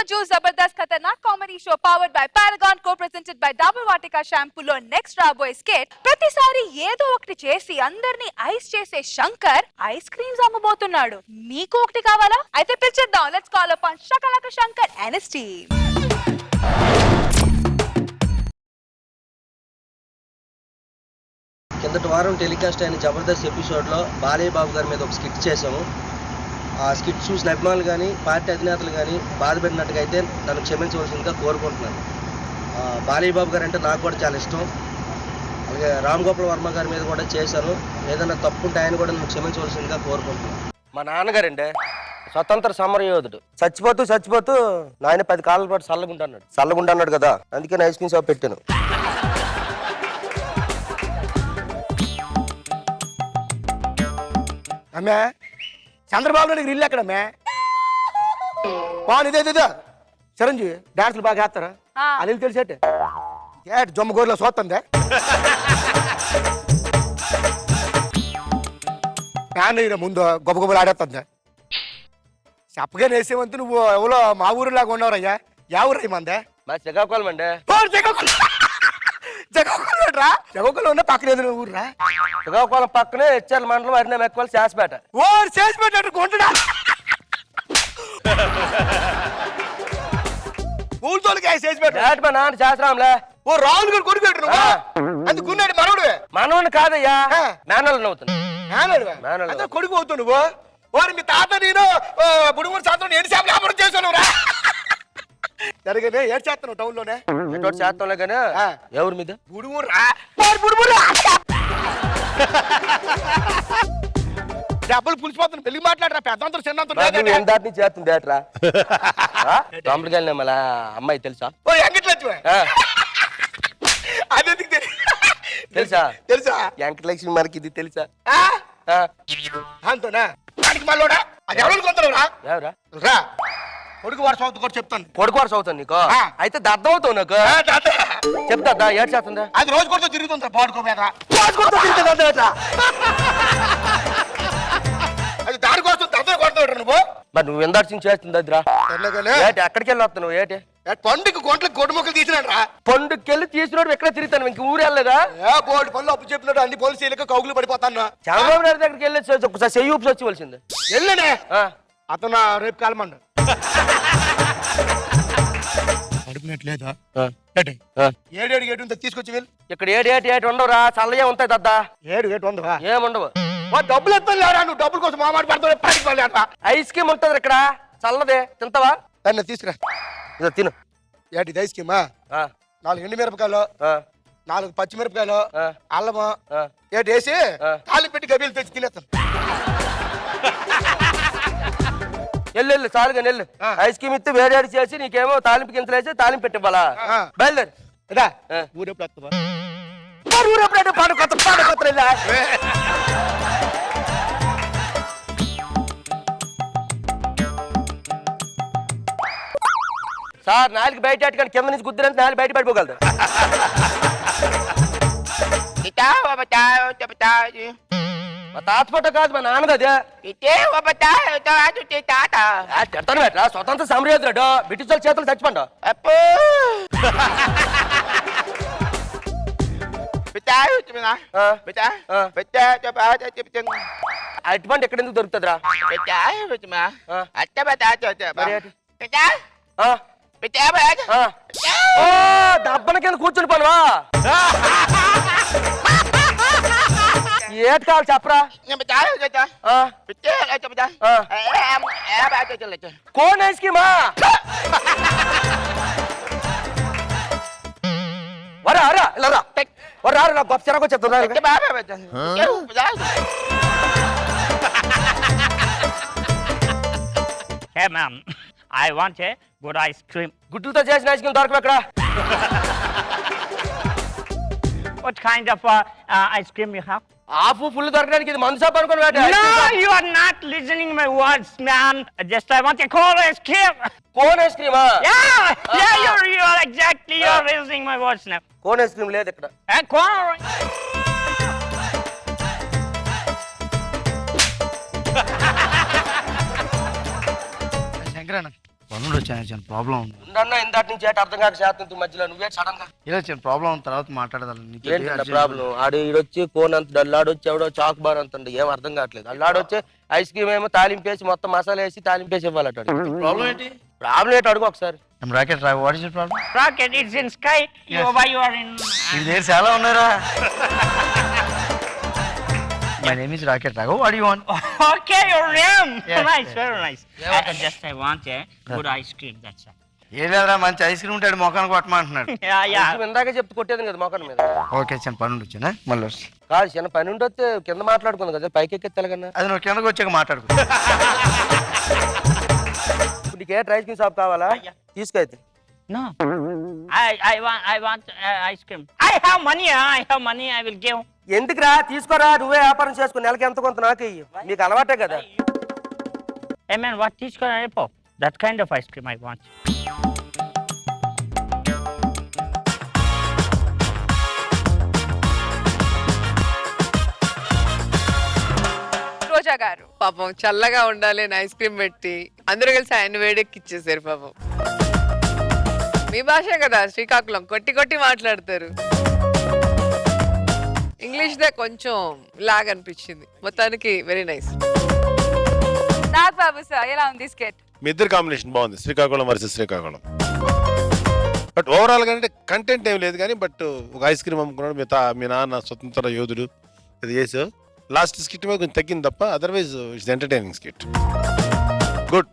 రోజు Jabardasth Khatarnak comedy show powered by Paragon co-presented by double Vatika షాంపూలో next రాబోయే స్కెట్ ప్రతిసారి ఏదో ఒకటి చేసి అందరినీ ఐస్ చేసే శంకర్ ఐస్ క్రీమ్స్ అమ్మబోతున్నాడు. మీకు ఒకటి కావాలా? అయితే పిలిచేద్దాం. Let's call upon Shakalaka Shankar and his team. కిందటి వారం టెలికాస్ట్ అయిన జబర్దస్త్ ఎపిసోడ్లో బాలయ్య బాబు గారి మీద ఒక స్కిట్ చేసాము. ఆ స్కిట్ చూసిన అభిమానులు కానీ పార్టీ అధినేతలు కానీ బాధపెట్టినట్టుగా అయితే నన్ను క్షమించవలసిందిగా కోరుకుంటున్నాను. బాలయ్య బాబు గారు అంటే నాకు కూడా చాలా ఇష్టం. అలాగే రామ్ గోపాల్ వర్మ గారి మీద కూడా చేశాను. ఏదైనా తప్పు ఉంటే ఆయన కూడా నన్ను క్షమించవలసిందిగా కోరుకుంటున్నాను. మా నాన్నగారండి స్వతంత్ర సమరయోధుడు. చచ్చిపోతూ నాయన 10 కాలాల పాటు చల్లగుంటున్నాడు కదా, అందుకే ఐస్ క్రీమ్ షాప్ పెట్టాను. అమ్మే చంద్రబాబు నాయుడు ఇల్లు ఎక్కడమ్మే? బాగుంది ఇదే చిరంజీవి డాన్సులు బాగా వేస్తారా? అది తెలిసేట జొమ్మగోరులో చూస్తుందే ఫ్యాన్ ముందు గొప్ప గొప్పలు ఆడేస్తుందే. చెప్పగా నేసేవంతు నువ్వు ఎవరో మా ఊరిలాగా ఉన్నవరయ్యా. యా ఊరు మందే? మా శ్రీకాకుళం అండి. జగోకులం ఉన్న పక్కన ఏదో ఊర్రా? శ్రీకాకుళం పక్కనే హెచ్ఆర్ మండలం అరినా మెక్కవాలి చేసిపేట. ఓ చేసిపేట కొంటున్నా ఊరితోలికి చేసిపేట మా నాన్న చేసరాంలే. ఓ రాహుల్ గారు కొడుకు అందుకున్నాడు మనవుడు. మనవుని కాదయ్యా, మేనల్ అవుతాను. కొడుకు అవుతావు నువ్వు. ఓరి మీ తాత నేను బుడుమూరు సాయంత్రం 7 చేపలు వ్యాపారం చేశాను రా. జరిగనే ఏడు చేస్తాను టౌన్ లోనే చేస్తాంలే కానీ ఎవరి మీద? బుడుమూరు డబ్బులు పులిసిపోతాను. పెళ్లి మాట్లాడరా పెద్దంతా చిన్నంతా చేస్తుంది ఏట్రా తమ్ముడికి వెళ్ళినా మళ్ళా అమ్మాయి తెలుసా? ఓ వెంకటలక్ష్మి అదే తెలుసా? తెలుసా వెంకటలక్ష్మి మనకి ఇది తెలుసా? అంతోనా మళ్ళోడా అది ఎవరు కొంటారా? ఎవరా? రా కొడుకు వారసు అవుతా కూడా చెప్తాను. కొడుకు వారసు అవుతాను నీకు? అయితే దద్దం అవుతావు నాకు. చెప్తా ఏడు చేస్తుందా? అది రోజు కొడుతూ తిరుగుతుందా పాడుకోమేదా? అది దానికోసం దద్దం కొడతాడు నువ్వు. మరి నువ్వు ఎందార్చించి చేస్తుంది అదిరా. ఎక్కడికి వెళ్ళి వస్తావు నువ్వు? ఏంటి పండుగ గొంట్లకు గొడ్డు మొక్కలు తీసినాడు రా. పండుగకెళ్ళి తీసినోడు ఎక్కడ తిరుగుతాను? ఇంక ఊరు వెళ్ళలేదా? బోర్డు పనులు అప్పు చెప్పినాడు. అన్ని పోలీసులకు కౌగులు పడిపోతాను. చంద్రబాబు నాయుడు దగ్గరికి వెళ్ళి ఒకసారి చెయ్యి ఊపి వచ్చి వెళ్ళనే అతను రేపు కాలమండు అడుగునట్లేదా? ఏడు గేటు తీసుకొచ్చి వెళ్ళి. ఇక్కడ ఏడు ఉండవురా, చల్లయే ఉంటాయి దద్దా. ఏడు ఉండవా? ఏముండవు. డబ్బులు ఎత్తారా నువ్వు? డబ్బుల కోసం మామాట పడతావు. ఐస్ క్రీమ్ ఉంటుంది ఇక్కడ చల్లదే, తింటావా? దాన్ని తీసుకురా. ఇదో తిను. ఏటి ఐస్ క్రీమా? 4 ఎండు మిరపకాయలు, 4 పచ్చిమిరపకాయలు, అల్లము ఏటి వేసి తాళి పెట్టి గబీలు తెచ్చి తినేస్తాను. వెళ్ళు చాలుగా నెల్లు. ఐస్ క్రీమ్ ఇస్తే వేడి చేసి నీకేమో తాలింపు గింజలేసి తాలింపు పెట్టివ్వాలా? బయలుదేరు. ఊరెప్పుడు వస్తావా? ఊరెప్పుడైతే పాడుకొత్త సార్ నాలుగు బయట కానీ కింద నుంచి గుద్దురంత నాలుగు బయట పడిపోగలదు. మా తాత ఫోటో కాదు, మా నాన్నది. చెప్తాను బెట్రా, స్వతంత్ర సమరయోధుడు. బ్రిటిష్ వాళ్ళ చేతులు చచ్చిపోండు. అటువంటి ఎక్కడ ఎందుకు దొరుకుతుందిరా? దబ్బన కింద కూర్చుని పనువా? ఏటి కావాలి చెప్పరా? Cone ice క్రీమా? వరా అరా ఇలా రా రా గొప్ప చెరకు చెప్తున్నా. Hey ma'am, I want a good ice cream. గుడ్లతో చేసిన ఐస్ క్రీమ్ దొరకవు ఎక్కడ? What kind of ice cream you have? ఆపు ఫుల్ దొరకడానికి ఇది మందు షాప్ అనుకోని. No, you are not listening my words, man. Just I want a cold ice cream. Cone ice క్రీమా? Yeah, you're exactly you're listening my words now. Cone ice cream లేదు ఇక్కడ. Corn. శంకరన్న పనులు వచ్చాను చిన్న problem ఉంది. ఉండన్నా ఇందాటి నుంచి ఏంటి అర్థం కాక చేస్తుంది మధ్యలో నువ్వే సడన్ గా ఇలా చిన్న ప్రాబ్లం ఉంది, తర్వాత మాట్లాడదాం. ఏంటి ప్రాబ్లం? ఆడు ఈడొచ్చి కోన్ అంత అల్లాడొచ్చి ఎవడో చాక్ బార్ అంత ఏం అర్థం కావట్లేదు. అల్లాడొచ్చి ఐస్ క్రీమ్ ఏమో తాలింపేసి మొత్తం మసాలా వేసి తాలింపేసి ఇవ్వాలట. ప్రాబ్లం ఏంటి? ప్రాబ్లం ఏంటి అడుగు ఒకసారి. Rocket what is your problem? Rocket, it's in sky. Yes. Why you are in? ఇది దగ్గర చాలా ఉన్నారా? My name is Raket Raghav. What do you want? Okay, your name. Yes, Nice, yes. very nice. I want a good ice cream. That's all. ఏం లేదురా, మంచి ice cream ఉంటాడు, మొఖానికి కొట్టమంటున్నాడు. Yeah. ఇందాకే చెప్తే కొట్టేది కదా మొక్కల మీద. ఓకే చిన్న పనులు వచ్చానా, మళ్ళీ వస్తా. కాదు చిన్న పని ఉండొస్తే కింద మాట్లాడుకుంది కదా, పైకి ఎక్కెత్తాలకన్నా. అది నువ్వు కిందకు వచ్చాక మాట్లాడుకో. నీకే ఐస్ క్రీమ్ షాప్ కావాలా? తీసుకైతే. No. I want ice cream. I have money. I will give. ఎందుకురా? తీసుకోరా, నువ్వే వ్యాపారం చేసుకుని నెలకి ఎంత కొంత నాకు ఇయ్యి. మీకు అలవాటే కదా. Hey man, what is going on? That kind of ice cream I want. రోజా గారు పాపం చల్లగా ఉండాలి అని ఐస్ క్రీమ్ పెట్టి అందరూ కలిసి ఆయన వేడెక్కిచ్చేసారు పాపం. మీ భాష కదా శ్రీకాకుళం, కొట్టి కొట్టి మాట్లాడతారు. ఇంగ్లీష్ దే కొంచెం లాగ్ అనిపించింది. మొత్తానికి వెరీ నైస్. నాగ్ బాబు సార్ ఎలా ఉంది స్కెట్? మీ ఇద్దరు కాంబినేషన్ బాగుంది, Srikakulam versus Srikakulam. But overall గా అంటే కంటెంట్ ఏం లేదు కానీ, బట్ ఒక ఐస్ క్రీమ్ అమ్ముకున్నాడు, మీ నాన్న స్వతంత్ర యోధుడు ఇది చేసావు. లాస్ట్ స్కిట్ మీద కొంచెం తగ్గింది తప్ప, otherwise it's entertaining skit. Good.